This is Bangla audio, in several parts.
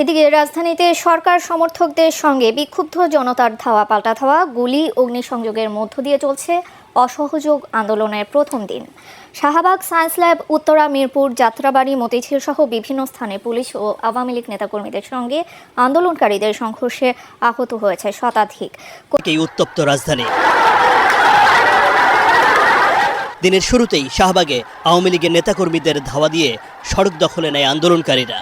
এদিকে রাজধানীতে সরকার সমর্থকদের সঙ্গে বিক্ষুব্ধ জনতার ধাওয়া পাল্টা ধাওয়া, গুলি, অগ্নিসংযোগের মধ্য দিয়ে চলছে অসহযোগ আন্দোলনের প্রথম দিন। শাহবাগ, সায়েন্স ল্যাব, উত্তরা, মিরপুর, যাত্রাবাড়ি, মতিঝিল সহ বিভিন্ন স্থানে পুলিশ ও আওয়ামী লীগ নেতাকর্মীদের সঙ্গে আন্দোলনকারীদের সংঘর্ষে আহত হয়েছে শতাধিক। উত্তপ্ত রাজধানী। দিনের শুরুতেই শাহবাগে আওয়ামী লীগের নেতাকর্মীদের ধাওয়া দিয়ে সড়ক দখলে নেয় আন্দোলনকারীরা।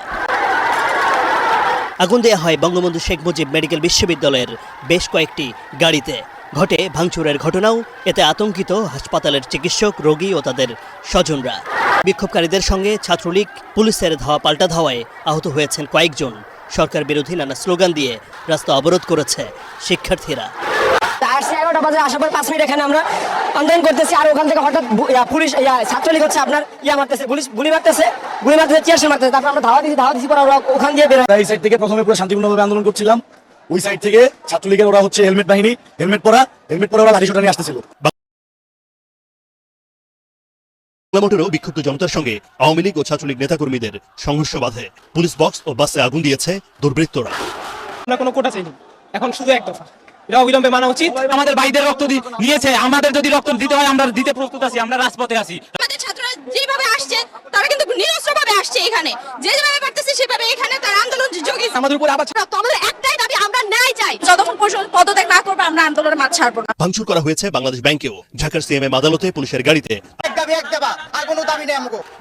আগুন দেয়া হয় বঙ্গবন্ধু শেখ মুজিব মেডিকেল বিশ্ববিদ্যালয়ের বেশ কয়েকটি গাড়িতে। ঘটে ভাঙচুরের ঘটনাও, এতে আতঙ্কিত হাসপাতালের চিকিৎসক, রোগী ও তাদের স্বজনরা। বিক্ষোভকারীদের সঙ্গে ছাত্রলীগ পুলিশের ধাওয়া পাল্টা ধাওয়ায় আহত হয়েছেন কয়েকজন। সরকার বিরোধী নানা স্লোগান দিয়ে রাস্তা অবরোধ করেছে শিক্ষার্থীরা। 11টা বাজে আসার পর 5 মিনিট এখানে আমরা আন্দোলন করতেছি, আর ওখান থেকে হঠাৎ পুলিশ ছাত্রলীগ হচ্ছে আপনার মারতেছে, পুলিশ গুলি মারতেছে, চেয়ারশে মারতেছে। তারপর আমরা ধাওয়া দিছি পর ওরা ওখান দিয়ে বের হয়। এই সাইড থেকে প্রথমে পুরো শান্তিপূর্ণভাবে আন্দোলন করছিলাম, ওই সাইড থেকে ছাত্রলীগের ওরা হচ্ছে হেলমেট বাহিনী, হেলমেট পরা ওরা লাঠি সোটা নিয়ে আসতেছিল। মোটরও বিক্ষুব্ধ জনতার সঙ্গে আওয়ামী লীগ ও ছাত্রলীগ নেতাকর্মীদের সংঘর্ষ বাধে। পুলিশ বক্স ও বাসে আগুন দিয়েছে দুর্বৃত্তরা। আমরা কোনো কোটা চাইনি, এখন শুধু এক দফা, এটা অবিলম্বে মানা উচিত। আমাদের ভাইদের রক্ত নিয়েছে, আমাদের যদি রক্ত দিতে হয় আমরা দিতে প্রস্তুত আছি, আমরা রাজপথে আছি। আমাদের ছাত্ররা যেভাবে আসছে তারা কিন্তু নিরস্ত্রভাবে আসছে, এখানে যেভাবে পারতেছে সেভাবে এখানে তার আন্দোলন যোগী। আমাদের উপর আবার আমাদের একটাই দাবি, আমরা ন্যায় চাই। যতক্ষণ পদত্যাগ না করবে আমরা আন্দোলনের মাঠ ছাড়বো না। ভাঙচুর করা হয়েছে বাংলাদেশ ব্যাংকেও, ঢাকার সিএমএম আদালতে, পুলিশের গাড়িতে।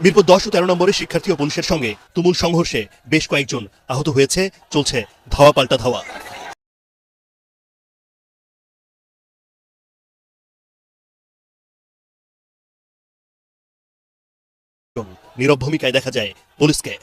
মিরপুর 10 ও 13 নম্বরে শিক্ষার্থী ও পুলিশের সঙ্গে তুমুল সংঘর্ষে বেশ কয়েকজন আহত হয়েছে, চলছে ধাওয়া পাল্টা ধাওয়া। নীরব ভূমিকায় দেখা যায় পুলিশকে।